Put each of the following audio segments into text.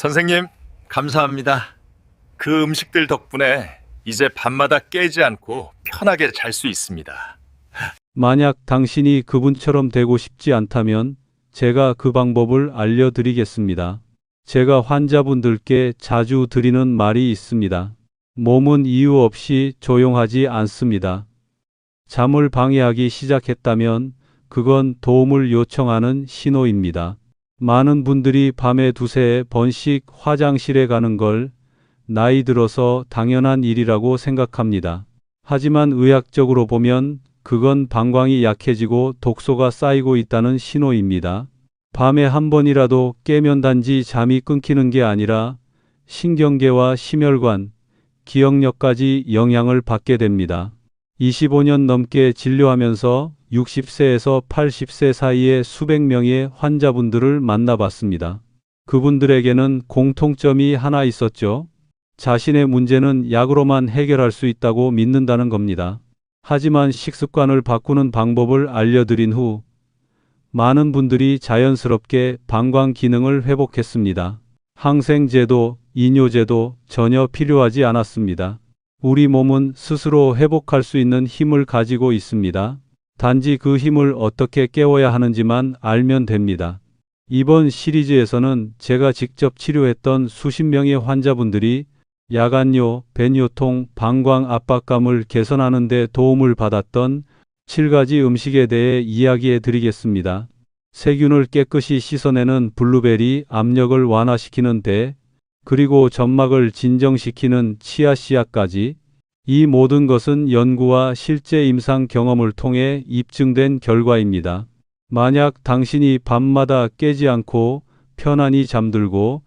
선생님, 감사합니다. 그 음식들 덕분에 이제 밤마다 깨지 않고 편하게 잘 수 있습니다. 만약 당신이 그분처럼 되고 싶지 않다면 제가 그 방법을 알려드리겠습니다. 제가 환자분들께 자주 드리는 말이 있습니다. 몸은 이유 없이 조용하지 않습니다. 잠을 방해하기 시작했다면 그건 도움을 요청하는 신호입니다. 많은 분들이 밤에 두세 번씩 화장실에 가는 걸 나이 들어서 당연한 일이라고 생각합니다. 하지만 의학적으로 보면 그건 방광이 약해지고 독소가 쌓이고 있다는 신호입니다. 밤에 한 번이라도 깨면 단지 잠이 끊기는 게 아니라 신경계와 심혈관, 기억력까지 영향을 받게 됩니다. 25년 넘게 진료하면서 60세에서 80세 사이의 수백 명의 환자분들을 만나봤습니다. 그분들에게는 공통점이 하나 있었죠. 자신의 문제는 약으로만 해결할 수 있다고 믿는다는 겁니다. 하지만 식습관을 바꾸는 방법을 알려드린 후 많은 분들이 자연스럽게 방광 기능을 회복했습니다. 항생제도, 이뇨제도 전혀 필요하지 않았습니다. 우리 몸은 스스로 회복할 수 있는 힘을 가지고 있습니다. 단지 그 힘을 어떻게 깨워야 하는지만 알면 됩니다. 이번 시리즈에서는 제가 직접 치료했던 수십 명의 환자분들이 야간요, 배뇨통, 방광 압박감을 개선하는 데 도움을 받았던 7가지 음식에 대해 이야기해 드리겠습니다. 세균을 깨끗이 씻어내는 블루베리, 압력을 완화시키는 대, 그리고 점막을 진정시키는 치아씨앗까지. 이 모든 것은 연구와 실제 임상 경험을 통해 입증된 결과입니다. 만약 당신이 밤마다 깨지 않고 편안히 잠들고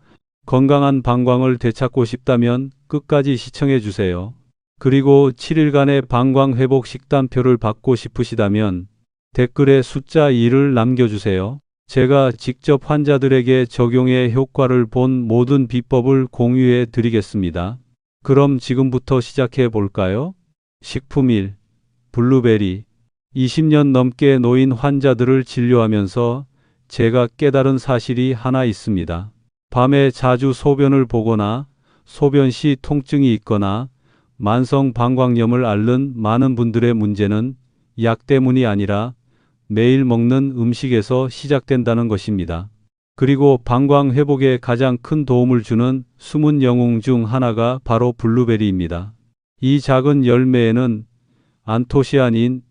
건강한 방광을 되찾고 싶다면 끝까지 시청해 주세요. 그리고 7일간의 방광 회복 식단표를 받고 싶으시다면 댓글에 숫자 2를 남겨주세요. 제가 직접 환자들에게 적용해 효과를 본 모든 비법을 공유해 드리겠습니다. 그럼 지금부터 시작해 볼까요? 식품 1. 블루베리. 20년 넘게 노인 환자들을 진료하면서 제가 깨달은 사실이 하나 있습니다. 밤에 자주 소변을 보거나 소변 시 통증이 있거나 만성 방광염을 앓는 많은 분들의 문제는 약 때문이 아니라 매일 먹는 음식에서 시작된다는 것입니다. 그리고 방광 회복에 가장 큰 도움을 주는 숨은 영웅 중 하나가 바로 블루베리입니다. 이 작은 열매에는 안토시아닌이라는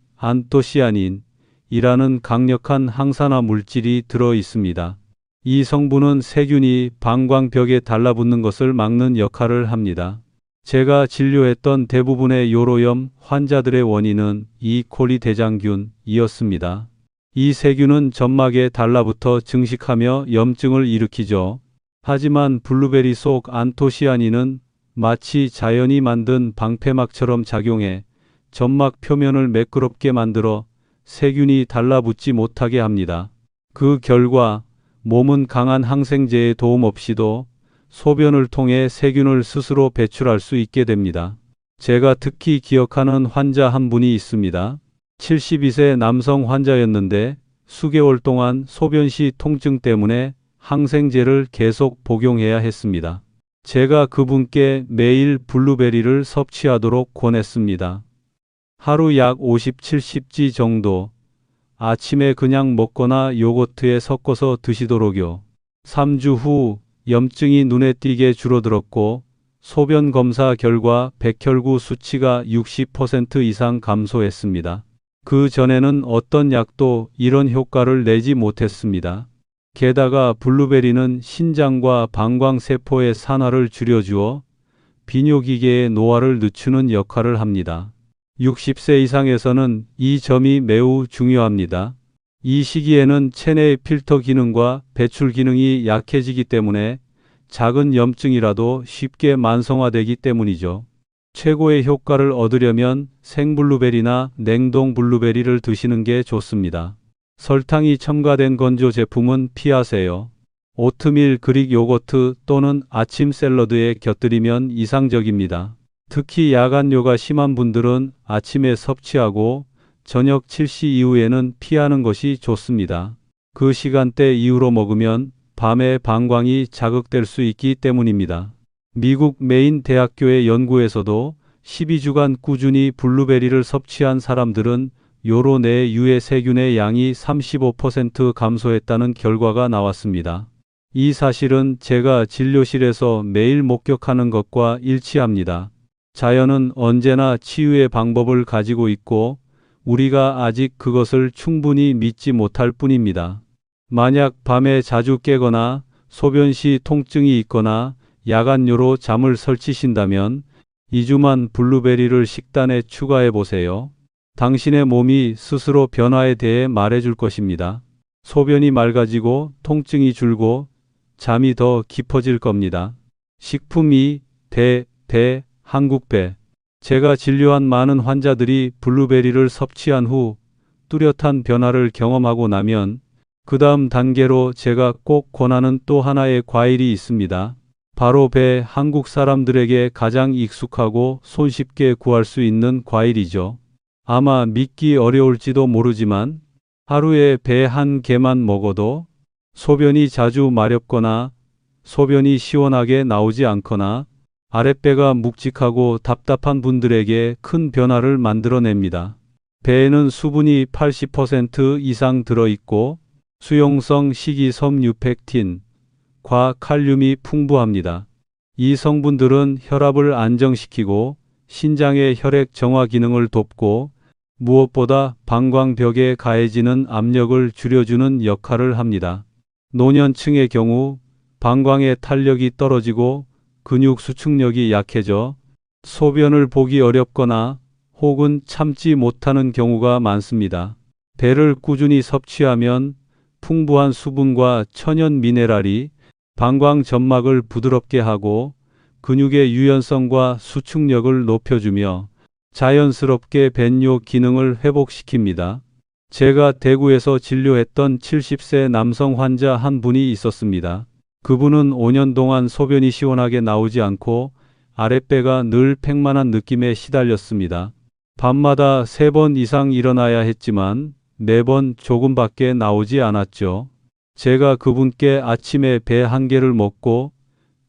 강력한 항산화 물질이 들어 있습니다. 이 성분은 세균이 방광벽에 달라붙는 것을 막는 역할을 합니다. 제가 진료했던 대부분의 요로염 환자들의 원인은 이콜리 대장균이었습니다. 이 세균은 점막에 달라붙어 증식하며 염증을 일으키죠. 하지만 블루베리 속 안토시아닌은 마치 자연이 만든 방패막처럼 작용해 점막 표면을 매끄럽게 만들어 세균이 달라붙지 못하게 합니다. 그 결과 몸은 강한 항생제의 도움 없이도 소변을 통해 세균을 스스로 배출할 수 있게 됩니다. 제가 특히 기억하는 환자 한 분이 있습니다. 72세 남성 환자였는데 수개월 동안 소변 시 통증 때문에 항생제를 계속 복용해야 했습니다. 제가 그분께 매일 블루베리를 섭취하도록 권했습니다. 하루 약 50-70지 정도. 아침에 그냥 먹거나 요거트에 섞어서 드시도록요. 3주 후 염증이 눈에 띄게 줄어들었고 소변 검사 결과 백혈구 수치가 60% 이상 감소했습니다. 그 전에는 어떤 약도 이런 효과를 내지 못했습니다. 게다가 블루베리는 신장과 방광세포의 산화를 줄여주어 비뇨기계의 노화를 늦추는 역할을 합니다. 60세 이상에서는 이 점이 매우 중요합니다. 이 시기에는 체내의 필터 기능과 배출 기능이 약해지기 때문에 작은 염증이라도 쉽게 만성화되기 때문이죠. 최고의 효과를 얻으려면 생블루베리나 냉동 블루베리를 드시는 게 좋습니다. 설탕이 첨가된 건조 제품은 피하세요. 오트밀 그릭 요거트 또는 아침 샐러드에 곁들이면 이상적입니다. 특히 야간뇨가 심한 분들은 아침에 섭취하고 저녁 7시 이후에는 피하는 것이 좋습니다. 그 시간대 이후로 먹으면 밤의 방광이 자극될 수 있기 때문입니다. 미국 메인 대학교의 연구에서도 12주간 꾸준히 블루베리를 섭취한 사람들은 요로 내 유해 세균의 양이 35% 감소했다는 결과가 나왔습니다. 이 사실은 제가 진료실에서 매일 목격하는 것과 일치합니다. 자연은 언제나 치유의 방법을 가지고 있고 우리가 아직 그것을 충분히 믿지 못할 뿐입니다. 만약 밤에 자주 깨거나 소변 시 통증이 있거나 야간요로 잠을 설치신다면 2주만 블루베리를 식단에 추가해 보세요. 당신의 몸이 스스로 변화에 대해 말해줄 것입니다. 소변이 맑아지고 통증이 줄고 잠이 더 깊어질 겁니다. 식품 2. 한국배. 제가 진료한 많은 환자들이 블루베리를 섭취한 후 뚜렷한 변화를 경험하고 나면 그 다음 단계로 제가 꼭 권하는 또 하나의 과일이 있습니다. 바로 배. 한국 사람들에게 가장 익숙하고 손쉽게 구할 수 있는 과일이죠. 아마 믿기 어려울지도 모르지만 하루에 배 한 개만 먹어도 소변이 자주 마렵거나 소변이 시원하게 나오지 않거나 아랫배가 묵직하고 답답한 분들에게 큰 변화를 만들어냅니다. 배에는 수분이 80% 이상 들어있고 수용성 식이섬유 펙틴과 칼륨이 풍부합니다. 이 성분들은 혈압을 안정시키고 신장의 혈액 정화 기능을 돕고 무엇보다 방광벽에 가해지는 압력을 줄여주는 역할을 합니다. 노년층의 경우 방광의 탄력이 떨어지고 근육 수축력이 약해져 소변을 보기 어렵거나 혹은 참지 못하는 경우가 많습니다. 배를 꾸준히 섭취하면 풍부한 수분과 천연 미네랄이 방광 점막을 부드럽게 하고 근육의 유연성과 수축력을 높여주며 자연스럽게 변뇨 기능을 회복시킵니다. 제가 대구에서 진료했던 70세 남성 환자 한 분이 있었습니다. 그분은 5년 동안 소변이 시원하게 나오지 않고 아랫배가 늘 팽만한 느낌에 시달렸습니다. 밤마다 3번 이상 일어나야 했지만 매번 조금밖에 나오지 않았죠. 제가 그분께 아침에 배 1개를 먹고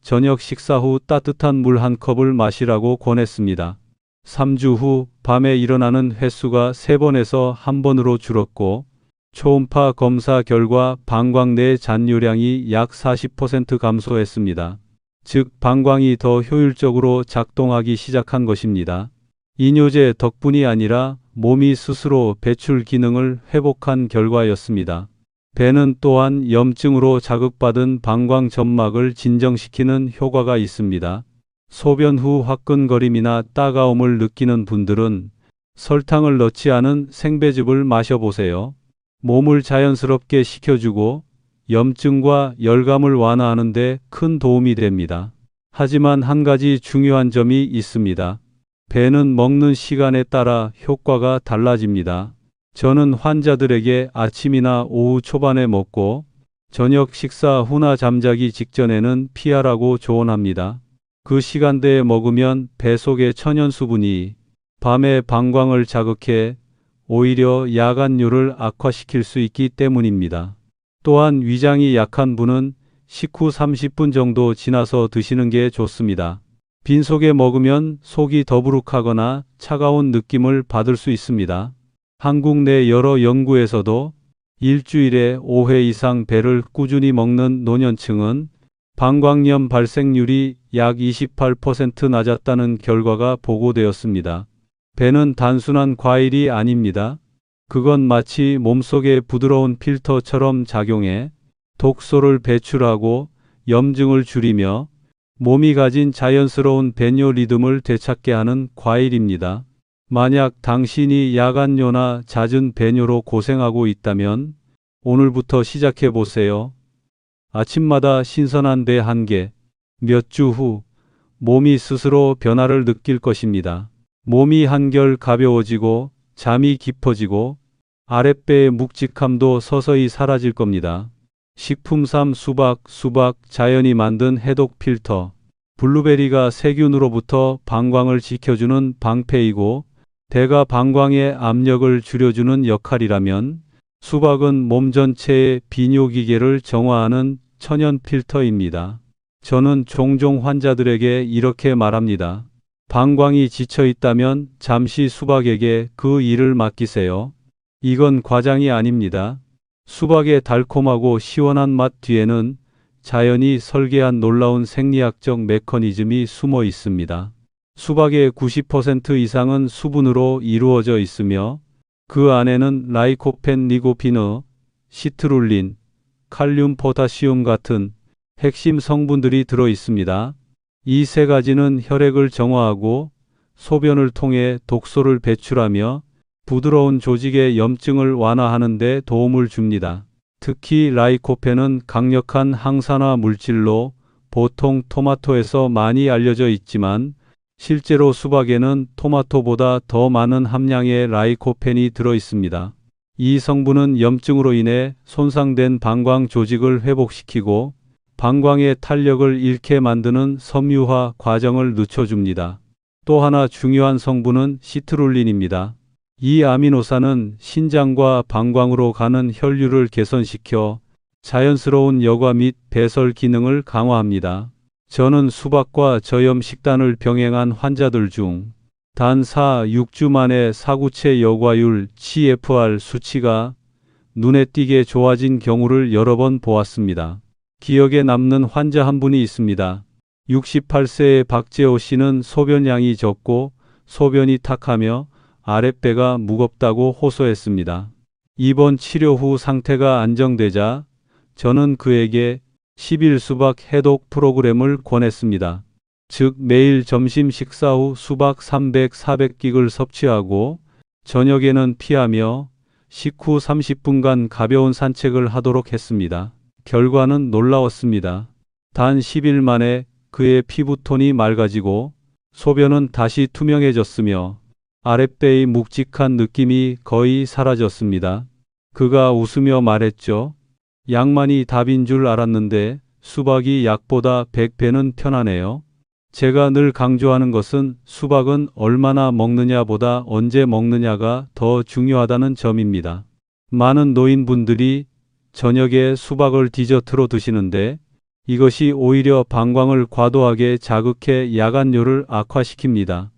저녁 식사 후 따뜻한 물 1컵을 마시라고 권했습니다. 3주 후 밤에 일어나는 횟수가 3번에서 1번으로 줄었고 초음파 검사 결과 방광 내 잔류량이 약 40% 감소했습니다. 즉 방광이 더 효율적으로 작동하기 시작한 것입니다. 이뇨제 덕분이 아니라 몸이 스스로 배출 기능을 회복한 결과였습니다. 배는 또한 염증으로 자극받은 방광 점막을 진정시키는 효과가 있습니다. 소변 후 화끈거림이나 따가움을 느끼는 분들은 설탕을 넣지 않은 생배즙을 마셔보세요. 몸을 자연스럽게 식혀주고 염증과 열감을 완화하는 데 큰 도움이 됩니다. 하지만 한 가지 중요한 점이 있습니다. 배는 먹는 시간에 따라 효과가 달라집니다. 저는 환자들에게 아침이나 오후 초반에 먹고 저녁 식사 후나 잠자기 직전에는 피하라고 조언합니다. 그 시간대에 먹으면 배 속의 천연수분이 밤에 방광을 자극해 오히려 야간뇨를 악화시킬 수 있기 때문입니다. 또한 위장이 약한 분은 식후 30분 정도 지나서 드시는 게 좋습니다. 빈속에 먹으면 속이 더부룩하거나 차가운 느낌을 받을 수 있습니다. 한국 내 여러 연구에서도 일주일에 5회 이상 배를 꾸준히 먹는 노년층은 방광염 발생률이 약 28% 낮았다는 결과가 보고되었습니다. 배는 단순한 과일이 아닙니다. 그건 마치 몸속의 부드러운 필터처럼 작용해 독소를 배출하고 염증을 줄이며 몸이 가진 자연스러운 배뇨 리듬을 되찾게 하는 과일입니다. 만약 당신이 야간뇨나 잦은 배뇨로 고생하고 있다면 오늘부터 시작해 보세요. 아침마다 신선한 배 1개. 몇 주 후 몸이 스스로 변화를 느낄 것입니다. 몸이 한결 가벼워지고 잠이 깊어지고 아랫배의 묵직함도 서서히 사라질 겁니다. 식품 3. 수박 자연이 만든 해독 필터. 블루베리가 세균으로부터 방광을 지켜주는 방패이고 대가 방광의 압력을 줄여주는 역할이라면 수박은 몸 전체의 비뇨기계를 정화하는 천연 필터입니다. 저는 종종 환자들에게 이렇게 말합니다. 방광이 지쳐 있다면 잠시 수박에게 그 일을 맡기세요. 이건 과장이 아닙니다. 수박의 달콤하고 시원한 맛 뒤에는 자연이 설계한 놀라운 생리학적 메커니즘이 숨어 있습니다. 수박의 90% 이상은 수분으로 이루어져 있으며 그 안에는 라이코펜, 리고피너, 시트룰린, 칼륨, 포타시움 같은 핵심 성분들이 들어 있습니다. 이 세 가지는 혈액을 정화하고 소변을 통해 독소를 배출하며 부드러운 조직의 염증을 완화하는 데 도움을 줍니다. 특히 라이코펜은 강력한 항산화 물질로 보통 토마토에서 많이 알려져 있지만 실제로 수박에는 토마토보다 더 많은 함량의 라이코펜이 들어 있습니다. 이 성분은 염증으로 인해 손상된 방광 조직을 회복시키고 방광의 탄력을 잃게 만드는 섬유화 과정을 늦춰줍니다. 또 하나 중요한 성분은 시트룰린입니다. 이 아미노산은 신장과 방광으로 가는 혈류를 개선시켜 자연스러운 여과 및 배설 기능을 강화합니다. 저는 수박과 저염 식단을 병행한 환자들 중 단 4, 6주 만에 사구체 여과율 GFR 수치가 눈에 띄게 좋아진 경우를 여러 번 보았습니다. 기억에 남는 환자 한 분이 있습니다. 68세의 박재호 씨는 소변량이 적고 소변이 탁하며 아랫배가 무겁다고 호소했습니다. 입원 치료 후 상태가 안정되자 저는 그에게 10일 수박 해독 프로그램을 권했습니다. 즉 매일 점심 식사 후 수박 300, 400긱을 섭취하고 저녁에는 피하며 식후 30분간 가벼운 산책을 하도록 했습니다. 결과는 놀라웠습니다. 단 10일 만에 그의 피부톤이 맑아지고 소변은 다시 투명해졌으며 아랫배의 묵직한 느낌이 거의 사라졌습니다. 그가 웃으며 말했죠. 약만이 답인 줄 알았는데 수박이 약보다 100배는 편하네요. 제가 늘 강조하는 것은 수박은 얼마나 먹느냐보다 언제 먹느냐가 더 중요하다는 점입니다. 많은 노인분들이 저녁에 수박을 디저트로 드시는데 이것이 오히려 방광을 과도하게 자극해 야간뇨를 악화시킵니다.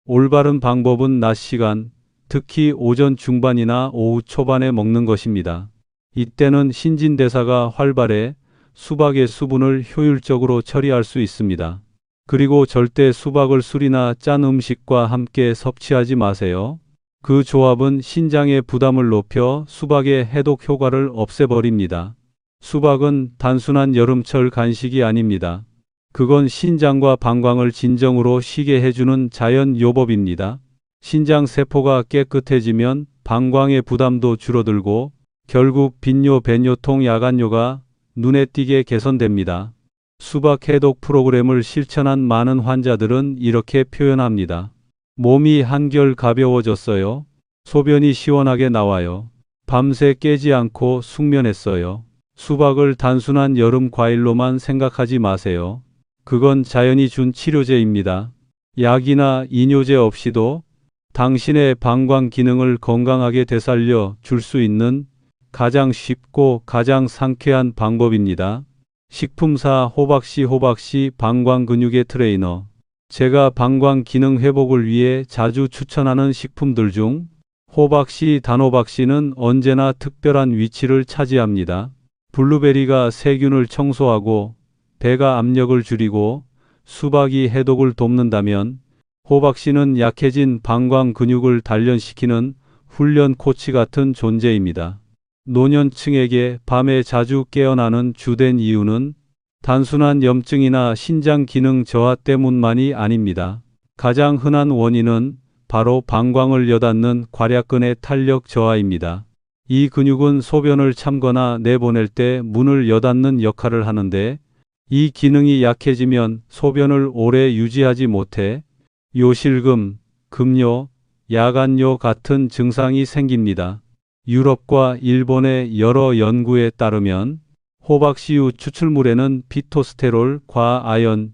올바른 방법은 낮 시간, 특히 오전 중반이나 오후 초반에 먹는 것입니다. 이때는 신진대사가 활발해 수박의 수분을 효율적으로 처리할 수 있습니다. 그리고 절대 수박을 술이나 짠 음식과 함께 섭취하지 마세요. 그 조합은 신장의 부담을 높여 수박의 해독 효과를 없애버립니다. 수박은 단순한 여름철 간식이 아닙니다. 그건 신장과 방광을 진정으로 쉬게 해주는 자연 요법입니다. 신장 세포가 깨끗해지면 방광의 부담도 줄어들고 결국 빈뇨, 배뇨통, 야간뇨가 눈에 띄게 개선됩니다. 수박 해독 프로그램을 실천한 많은 환자들은 이렇게 표현합니다. 몸이 한결 가벼워졌어요. 소변이 시원하게 나와요. 밤새 깨지 않고 숙면했어요. 수박을 단순한 여름 과일로만 생각하지 마세요. 그건 자연이 준 치료제입니다. 약이나 이뇨제 없이도 당신의 방광 기능을 건강하게 되살려 줄 수 있는 가장 쉽고 가장 상쾌한 방법입니다. 식품사 호박씨 방광 근육의 트레이너. 제가 방광 기능 회복을 위해 자주 추천하는 식품들 중 호박씨, 단호박씨는 언제나 특별한 위치를 차지합니다. 블루베리가 세균을 청소하고 배가 압력을 줄이고 수박이 해독을 돕는다면 호박씨는 약해진 방광 근육을 단련시키는 훈련 코치 같은 존재입니다. 노년층에게 밤에 자주 깨어나는 주된 이유는 단순한 염증이나 신장 기능 저하 때문만이 아닙니다. 가장 흔한 원인은 바로 방광을 여닫는 괄약근의 탄력 저하입니다. 이 근육은 소변을 참거나 내보낼 때 문을 여닫는 역할을 하는데 이 기능이 약해지면 소변을 오래 유지하지 못해 요실금, 금뇨, 야간뇨 같은 증상이 생깁니다. 유럽과 일본의 여러 연구에 따르면 호박씨유 추출물에는 피토스테롤, 과아연,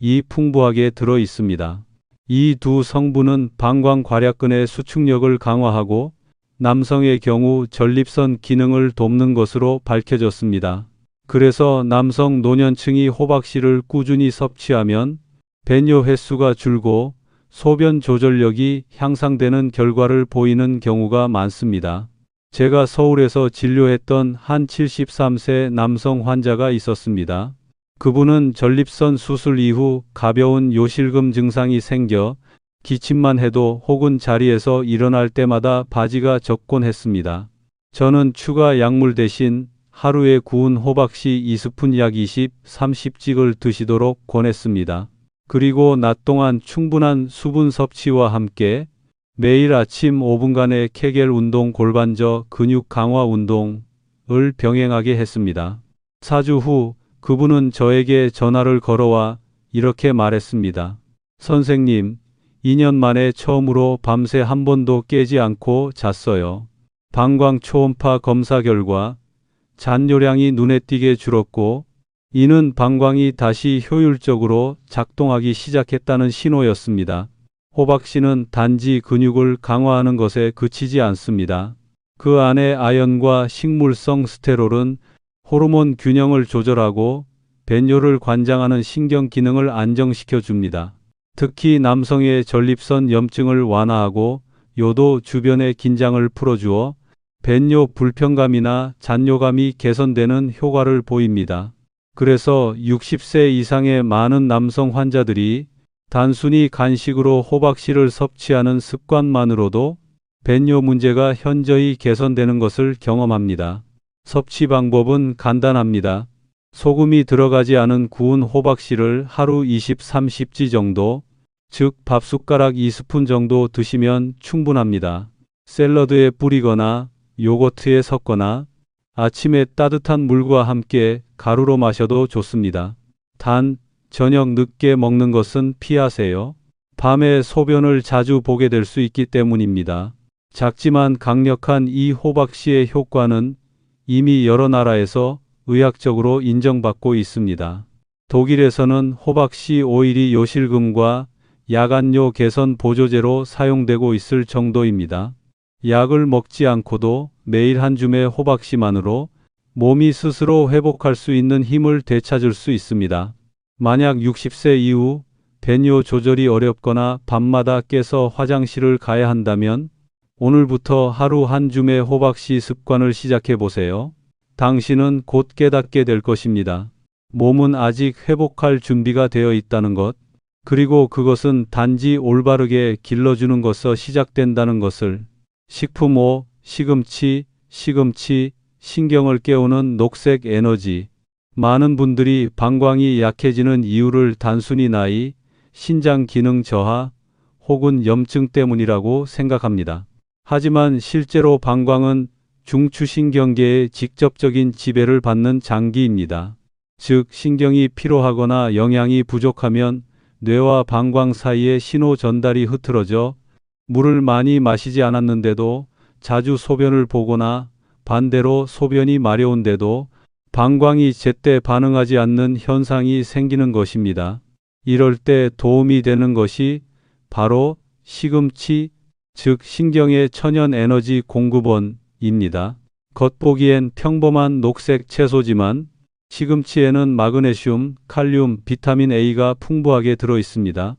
이 풍부하게 들어 있습니다. 이 두 성분은 방광 괄약근의 수축력을 강화하고 남성의 경우 전립선 기능을 돕는 것으로 밝혀졌습니다. 그래서 남성 노년층이 호박씨를 꾸준히 섭취하면 배뇨 횟수가 줄고 소변 조절력이 향상되는 결과를 보이는 경우가 많습니다. 제가 서울에서 진료했던 한 73세 남성 환자가 있었습니다. 그분은 전립선 수술 이후 가벼운 요실금 증상이 생겨 기침만 해도 혹은 자리에서 일어날 때마다 바지가 젖곤 했습니다. 저는 추가 약물 대신 하루에 구운 호박씨 2스푼 약 20, 30찍을 드시도록 권했습니다. 그리고 낮 동안 충분한 수분 섭취와 함께 매일 아침 5분간의 케겔 운동 골반저 근육 강화 운동을 병행하게 했습니다. 4주 후 그분은 저에게 전화를 걸어와 이렇게 말했습니다. 선생님, 2년 만에 처음으로 밤새 한 번도 깨지 않고 잤어요. 방광 초음파 검사 결과 잔뇨량이 눈에 띄게 줄었고 이는 방광이 다시 효율적으로 작동하기 시작했다는 신호였습니다. 호박씨는 단지 근육을 강화하는 것에 그치지 않습니다. 그 안에 아연과 식물성 스테롤은 호르몬 균형을 조절하고 배뇨를 관장하는 신경 기능을 안정시켜 줍니다. 특히 남성의 전립선 염증을 완화하고 요도 주변의 긴장을 풀어주어 배뇨 불편감이나 잔뇨감이 개선되는 효과를 보입니다. 그래서 60세 이상의 많은 남성 환자들이 단순히 간식으로 호박씨를 섭취하는 습관만으로도 배뇨 문제가 현저히 개선되는 것을 경험합니다. 섭취 방법은 간단합니다. 소금이 들어가지 않은 구운 호박씨를 하루 20, 30지 정도, 즉 밥숟가락 2스푼 정도 드시면 충분합니다. 샐러드에 뿌리거나 요거트에 섞거나 아침에 따뜻한 물과 함께 가루로 마셔도 좋습니다. 단, 저녁 늦게 먹는 것은 피하세요. 밤에 소변을 자주 보게 될 수 있기 때문입니다. 작지만 강력한 이 호박씨의 효과는 이미 여러 나라에서 의학적으로 인정받고 있습니다. 독일에서는 호박씨 오일이 요실금과 야간뇨 개선 보조제로 사용되고 있을 정도입니다. 약을 먹지 않고도 매일 한 줌의 호박씨만으로 몸이 스스로 회복할 수 있는 힘을 되찾을 수 있습니다. 만약 60세 이후 배뇨 조절이 어렵거나 밤마다 깨서 화장실을 가야 한다면 오늘부터 하루 한 줌의 호박씨 습관을 시작해 보세요. 당신은 곧 깨닫게 될 것입니다. 몸은 아직 회복할 준비가 되어 있다는 것, 그리고 그것은 단지 올바르게 길러주는 것서 시작된다는 것을. 식품 5. 시금치, 신경을 깨우는 녹색 에너지. 많은 분들이 방광이 약해지는 이유를 단순히 나이, 신장 기능 저하 혹은 염증 때문이라고 생각합니다. 하지만 실제로 방광은 중추신경계의 직접적인 지배를 받는 장기입니다. 즉, 신경이 피로하거나 영양이 부족하면 뇌와 방광 사이의 신호 전달이 흐트러져 물을 많이 마시지 않았는데도 자주 소변을 보거나 반대로 소변이 마려운데도 방광이 제때 반응하지 않는 현상이 생기는 것입니다. 이럴 때 도움이 되는 것이 바로 시금치, 즉 신경의 천연 에너지 공급원입니다. 겉보기엔 평범한 녹색 채소지만 시금치에는 마그네슘, 칼륨, 비타민 A가 풍부하게 들어 있습니다.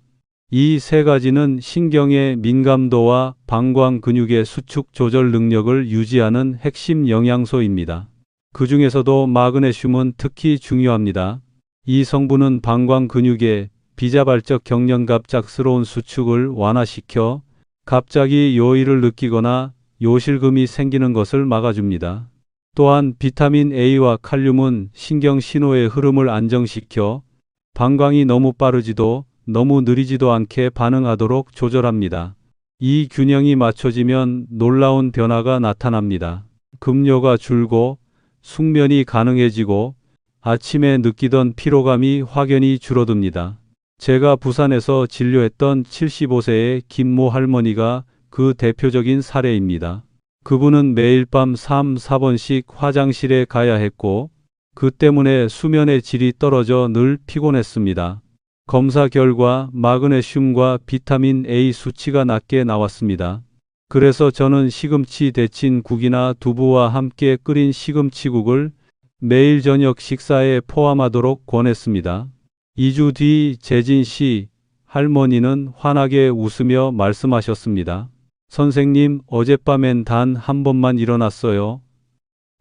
이 세 가지는 신경의 민감도와 방광 근육의 수축 조절 능력을 유지하는 핵심 영양소입니다. 그 중에서도 마그네슘은 특히 중요합니다. 이 성분은 방광 근육의 비자발적 경련 갑작스러운 수축을 완화시켜 갑자기 요일을 느끼거나 요실금이 생기는 것을 막아줍니다. 또한 비타민 A와 칼륨은 신경 신호의 흐름을 안정시켜 방광이 너무 빠르지도 너무 느리지도 않게 반응하도록 조절합니다. 이 균형이 맞춰지면 놀라운 변화가 나타납니다. 급료가 줄고 숙면이 가능해지고 아침에 느끼던 피로감이 확연히 줄어듭니다. 제가 부산에서 진료했던 75세의 김모 할머니가 그 대표적인 사례입니다. 그분은 매일 밤 3, 4번씩 화장실에 가야 했고 그 때문에 수면의 질이 떨어져 늘 피곤했습니다. 검사 결과 마그네슘과 비타민 A 수치가 낮게 나왔습니다. 그래서 저는 시금치 데친 국이나 두부와 함께 끓인 시금치국을 매일 저녁 식사에 포함하도록 권했습니다. 2주 뒤 재진 씨 할머니는 환하게 웃으며 말씀하셨습니다. 선생님, 어젯밤엔 단 한 번만 일어났어요.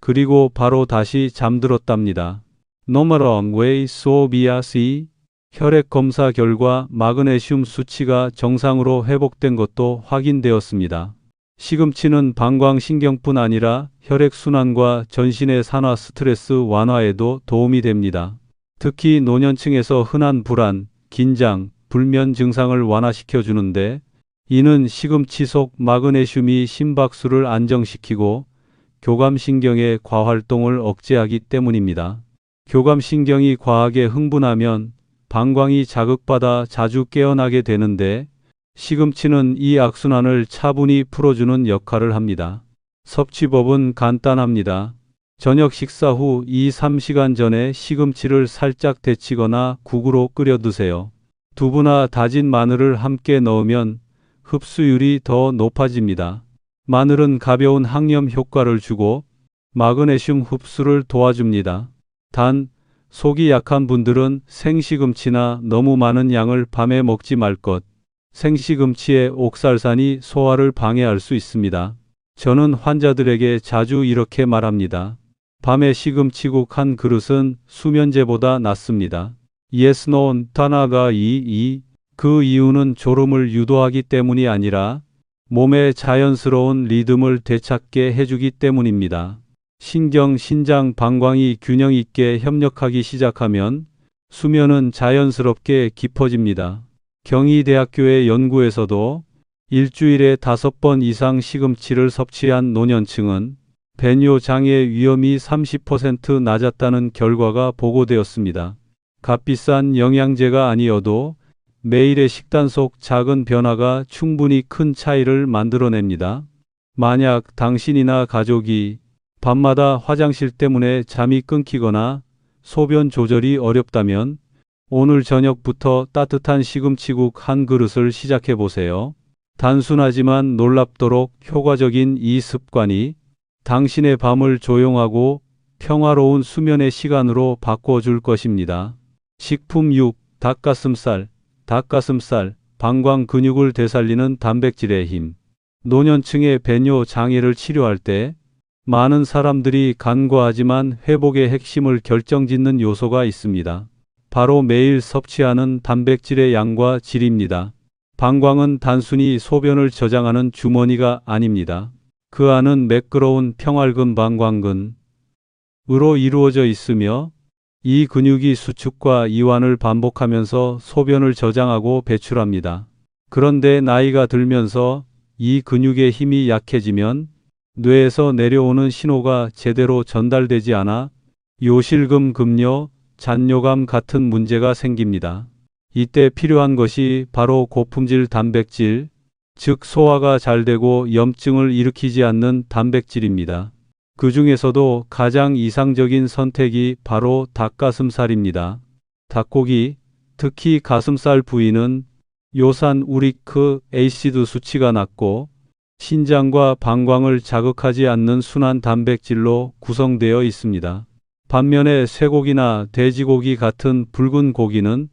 그리고 바로 다시 잠들었답니다. 노멀엉 웨이 소비아시 혈액 검사 결과 마그네슘 수치가 정상으로 회복된 것도 확인되었습니다. 시금치는 방광신경뿐 아니라 혈액순환과 전신의 산화 스트레스 완화에도 도움이 됩니다. 특히 노년층에서 흔한 불안, 긴장, 불면 증상을 완화시켜 주는데 이는 시금치 속 마그네슘이 심박수를 안정시키고 교감신경의 과활동을 억제하기 때문입니다. 교감신경이 과하게 흥분하면 방광이 자극받아 자주 깨어나게 되는데 시금치는 이 악순환을 차분히 풀어주는 역할을 합니다. 섭취법은 간단합니다. 저녁 식사 후 2-3시간 전에 시금치를 살짝 데치거나 국으로 끓여 드세요. 두부나 다진 마늘을 함께 넣으면 흡수율이 더 높아집니다. 마늘은 가벼운 항염 효과를 주고 마그네슘 흡수를 도와줍니다. 단, 속이 약한 분들은 생시금치나 너무 많은 양을 밤에 먹지 말 것. 생시금치의 옥살산이 소화를 방해할 수 있습니다. 저는 환자들에게 자주 이렇게 말합니다. 밤에 시금치국 한 그릇은 수면제보다 낫습니다. Yes, no, 단아가 그 이유는 졸음을 유도하기 때문이 아니라 몸의 자연스러운 리듬을 되찾게 해주기 때문입니다. 신경, 신장, 방광이 균형 있게 협력하기 시작하면 수면은 자연스럽게 깊어집니다. 경희대학교의 연구에서도 일주일에 5번 이상 시금치를 섭취한 노년층은 배뇨 장애 위험이 30% 낮았다는 결과가 보고되었습니다. 값비싼 영양제가 아니어도 매일의 식단 속 작은 변화가 충분히 큰 차이를 만들어냅니다. 만약 당신이나 가족이 밤마다 화장실 때문에 잠이 끊기거나 소변 조절이 어렵다면 오늘 저녁부터 따뜻한 시금치국 한 그릇을 시작해 보세요. 단순하지만 놀랍도록 효과적인 이 습관이 당신의 밤을 조용하고 평화로운 수면의 시간으로 바꿔줄 것입니다. 식품 6. 닭가슴살. 닭가슴살, 방광 근육을 되살리는 단백질의 힘. 노년층의 배뇨 장애를 치료할 때 많은 사람들이 간과하지만 회복의 핵심을 결정짓는 요소가 있습니다. 바로 매일 섭취하는 단백질의 양과 질입니다. 방광은 단순히 소변을 저장하는 주머니가 아닙니다. 그 안은 매끄러운 평활근 방광근으로 이루어져 있으며 이 근육이 수축과 이완을 반복하면서 소변을 저장하고 배출합니다. 그런데 나이가 들면서 이 근육의 힘이 약해지면 뇌에서 내려오는 신호가 제대로 전달되지 않아 요실금 급료, 잔뇨감 같은 문제가 생깁니다. 이때 필요한 것이 바로 고품질 단백질, 즉 소화가 잘 되고 염증을 일으키지 않는 단백질입니다. 그 중에서도 가장 이상적인 선택이 바로 닭가슴살입니다. 닭고기, 특히 가슴살 부위는 요산 우리크 에이시드 수치가 낮고 신장과 방광을 자극하지 않는 순한 단백질로 구성되어 있습니다. 반면에 쇠고기나 돼지고기 같은 붉은 고기는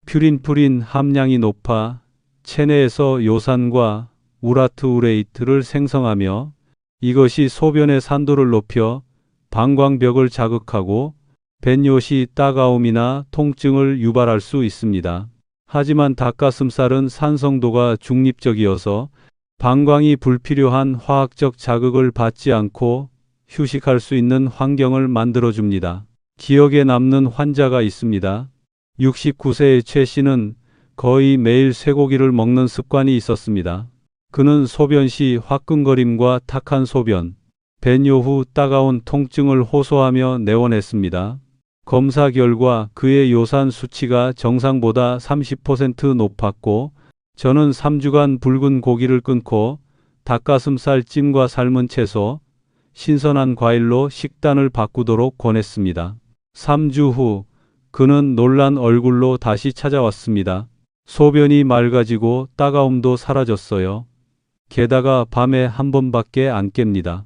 퓨린프린 함량이 높아 체내에서 요산과 우라트우레이트를 생성하며 이것이 소변의 산도를 높여 방광벽을 자극하고 배뇨 시 따가움이나 통증을 유발할 수 있습니다. 하지만 닭가슴살은 산성도가 중립적이어서 방광이 불필요한 화학적 자극을 받지 않고 휴식할 수 있는 환경을 만들어줍니다. 기억에 남는 환자가 있습니다. 69세의 최 씨는 거의 매일 쇠고기를 먹는 습관이 있었습니다. 그는 소변 시 화끈거림과 탁한 소변, 배뇨 후 따가운 통증을 호소하며 내원했습니다. 검사 결과 그의 요산 수치가 정상보다 30% 높았고 저는 3주간 붉은 고기를 끊고 닭가슴살 찜과 삶은 채소, 신선한 과일로 식단을 바꾸도록 권했습니다. 3주 후 그는 놀란 얼굴로 다시 찾아왔습니다. 소변이 맑아지고 따가움도 사라졌어요. 게다가 밤에 한 번밖에 안 깹니다.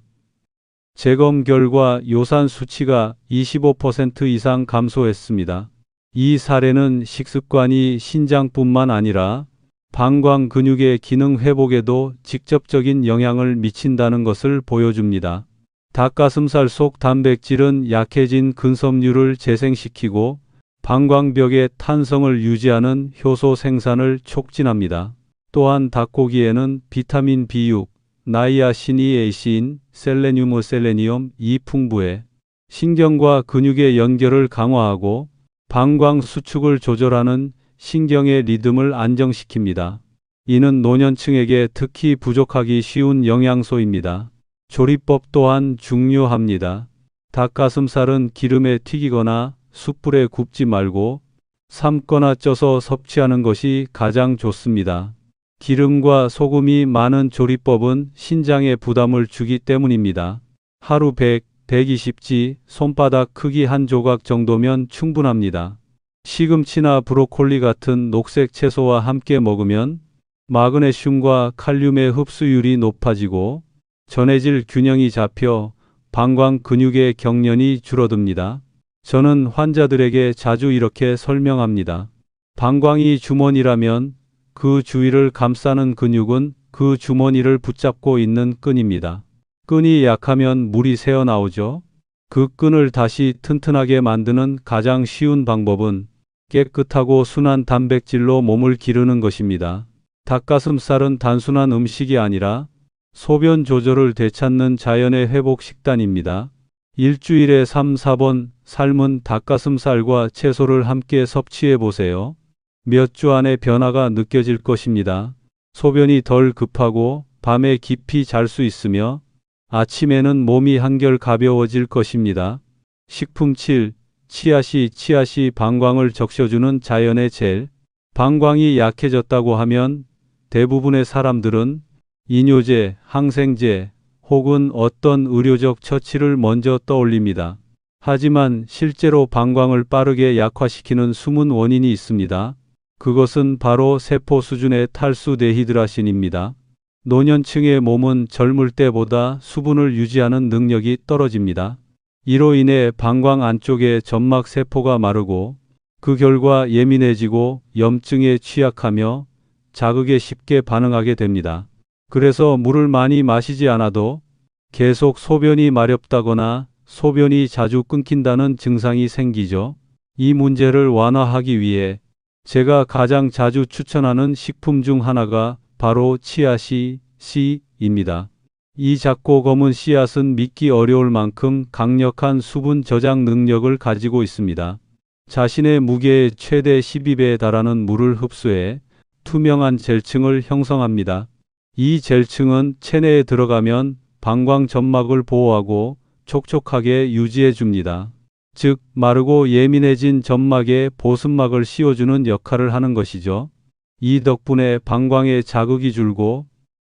재검 결과 요산 수치가 25% 이상 감소했습니다. 이 사례는 식습관이 신장뿐만 아니라 방광 근육의 기능 회복에도 직접적인 영향을 미친다는 것을 보여줍니다. 닭가슴살 속 단백질은 약해진 근섬유를 재생시키고 방광벽의 탄성을 유지하는 효소 생산을 촉진합니다. 또한 닭고기에는 비타민 B6, 나이아신이에이신, 셀레늄이 풍부해 신경과 근육의 연결을 강화하고 방광 수축을 조절하는 신경의 리듬을 안정시킵니다. 이는 노년층에게 특히 부족하기 쉬운 영양소입니다. 조리법 또한 중요합니다. 닭가슴살은 기름에 튀기거나 숯불에 굽지 말고 삶거나 쪄서 섭취하는 것이 가장 좋습니다. 기름과 소금이 많은 조리법은 신장에 부담을 주기 때문입니다. 하루 100, 120지, 손바닥 크기 한 조각 정도면 충분합니다. 시금치나 브로콜리 같은 녹색 채소와 함께 먹으면 마그네슘과 칼륨의 흡수율이 높아지고 전해질 균형이 잡혀 방광 근육의 경련이 줄어듭니다. 저는 환자들에게 자주 이렇게 설명합니다. 방광이 주머니라면 그 주위를 감싸는 근육은 그 주머니를 붙잡고 있는 끈입니다. 끈이 약하면 물이 새어나오죠. 그 끈을 다시 튼튼하게 만드는 가장 쉬운 방법은 깨끗하고 순한 단백질로 몸을 기르는 것입니다. 닭가슴살은 단순한 음식이 아니라 소변 조절을 되찾는 자연의 회복 식단입니다. 일주일에 3, 4번 삶은 닭가슴살과 채소를 함께 섭취해 보세요. 몇 주 안에 변화가 느껴질 것입니다. 소변이 덜 급하고 밤에 깊이 잘 수 있으며 아침에는 몸이 한결 가벼워질 것입니다. 식품 7. 치아씨 방광을 적셔주는 자연의 젤. 방광이 약해졌다고 하면 대부분의 사람들은 이뇨제, 항생제 혹은 어떤 의료적 처치를 먼저 떠올립니다. 하지만 실제로 방광을 빠르게 약화시키는 숨은 원인이 있습니다. 그것은 바로 세포 수준의 탈수 데히드라신입니다. 노년층의 몸은 젊을 때보다 수분을 유지하는 능력이 떨어집니다. 이로 인해 방광 안쪽의 점막 세포가 마르고 그 결과 예민해지고 염증에 취약하며 자극에 쉽게 반응하게 됩니다. 그래서 물을 많이 마시지 않아도 계속 소변이 마렵다거나 소변이 자주 끊긴다는 증상이 생기죠. 이 문제를 완화하기 위해 제가 가장 자주 추천하는 식품 중 하나가 바로 치아씨입니다. 이 작고 검은 씨앗은 믿기 어려울 만큼 강력한 수분 저장 능력을 가지고 있습니다. 자신의 무게의 최대 12배에 달하는 물을 흡수해 투명한 젤층을 형성합니다. 이 젤층은 체내에 들어가면 방광 점막을 보호하고 촉촉하게 유지해 줍니다. 즉, 마르고 예민해진 점막에 보습막을 씌워주는 역할을 하는 것이죠. 이 덕분에 방광의 자극이 줄고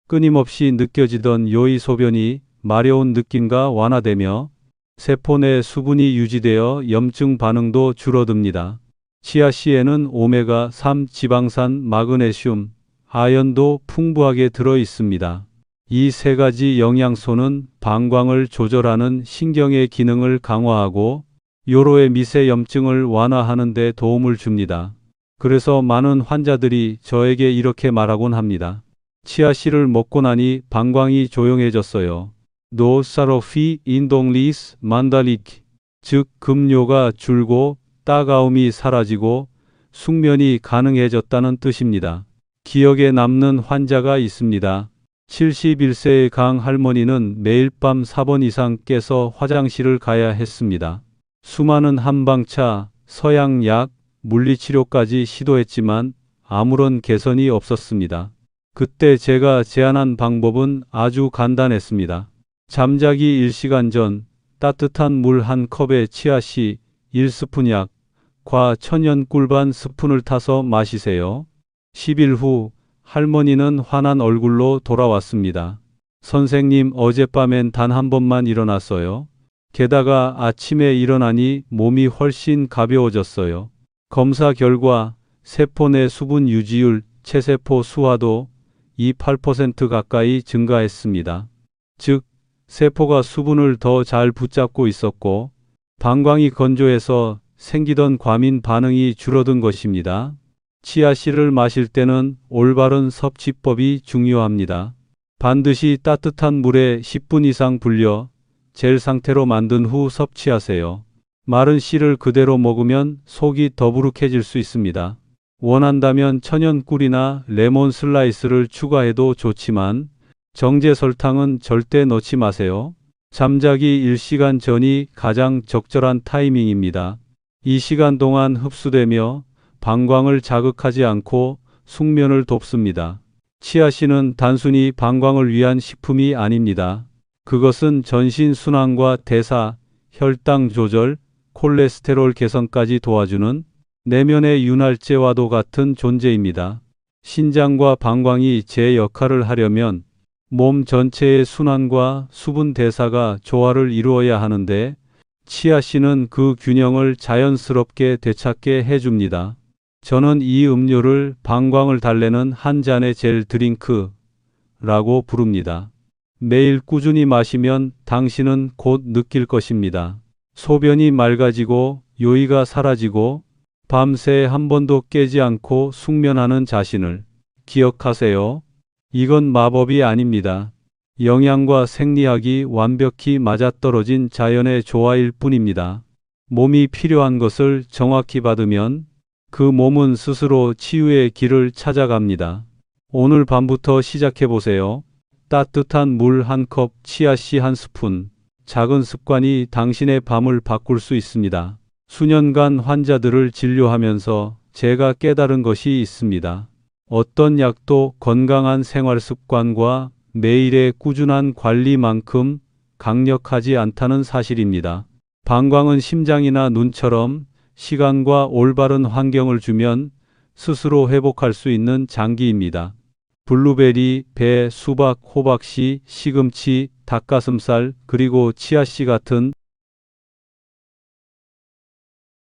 끊임없이 느껴지던 요의 소변이 마려운 느낌과 완화되며 세포 내 수분이 유지되어 염증 반응도 줄어듭니다. 치아씨에는 오메가3 지방산, 마그네슘, 아연도 풍부하게 들어 있습니다. 이 세 가지 영양소는 방광을 조절하는 신경의 기능을 강화하고 요로의 미세 염증을 완화하는 데 도움을 줍니다. 그래서 많은 환자들이 저에게 이렇게 말하곤 합니다. 치아씨를 먹고 나니 방광이 조용해졌어요. 노사로피 인동리스 만달리키, 즉 급료가 줄고 따가움이 사라지고 숙면이 가능해졌다는 뜻입니다. 기억에 남는 환자가 있습니다. 71세의 강 할머니는 매일 밤 4번 이상 깨서 화장실을 가야 했습니다. 수많은 한방차, 서양약, 물리치료까지 시도했지만 아무런 개선이 없었습니다. 그때 제가 제안한 방법은 아주 간단했습니다. 잠자기 1시간 전 따뜻한 물 한 컵에 치아씨 1스푼 약과 천연 꿀반 스푼을 타서 마시세요. 10일 후 할머니는 환한 얼굴로 돌아왔습니다. 선생님, 어젯밤엔 단 한 번만 일어났어요. 게다가 아침에 일어나니 몸이 훨씬 가벼워졌어요. 검사 결과 세포 내 수분 유지율, 체세포 수화도 28% 가까이 증가했습니다. 즉, 세포가 수분을 더 잘 붙잡고 있었고 방광이 건조해서 생기던 과민 반응이 줄어든 것입니다. 치아씨를 마실 때는 올바른 섭취법이 중요합니다. 반드시 따뜻한 물에 10분 이상 불려 젤 상태로 만든 후 섭취하세요. 마른 씨를 그대로 먹으면 속이 더부룩해질 수 있습니다. 원한다면 천연 꿀이나 레몬 슬라이스를 추가해도 좋지만 정제 설탕은 절대 넣지 마세요. 잠자기 1시간 전이 가장 적절한 타이밍입니다. 이 시간 동안 흡수되며 방광을 자극하지 않고 숙면을 돕습니다. 치아씨는 단순히 방광을 위한 식품이 아닙니다. 그것은 전신 순환과 대사, 혈당 조절, 콜레스테롤 개선까지 도와주는 내면의 윤활제와도 같은 존재입니다. 신장과 방광이 제 역할을 하려면 몸 전체의 순환과 수분 대사가 조화를 이루어야 하는데 치아씨는 그 균형을 자연스럽게 되찾게 해줍니다. 저는 이 음료를 방광을 달래는 한 잔의 젤 드링크라고 부릅니다. 매일 꾸준히 마시면 당신은 곧 느낄 것입니다. 소변이 맑아지고 요의가 사라지고 밤새 한 번도 깨지 않고 숙면하는 자신을 기억하세요. 이건 마법이 아닙니다. 영양과 생리학이 완벽히 맞아떨어진 자연의 조화일 뿐입니다. 몸이 필요한 것을 정확히 받으면 그 몸은 스스로 치유의 길을 찾아갑니다. 오늘 밤부터 시작해보세요. 따뜻한 물 한 컵, 치아씨 한 스푼. 작은 습관이 당신의 밤을 바꿀 수 있습니다. 수년간 환자들을 진료하면서 제가 깨달은 것이 있습니다. 어떤 약도 건강한 생활 습관과 매일의 꾸준한 관리만큼 강력하지 않다는 사실입니다. 방광은 심장이나 눈처럼 시간과 올바른 환경을 주면 스스로 회복할 수 있는 장기입니다. 블루베리, 배, 수박, 호박씨, 시금치, 닭가슴살, 그리고 치아씨 같은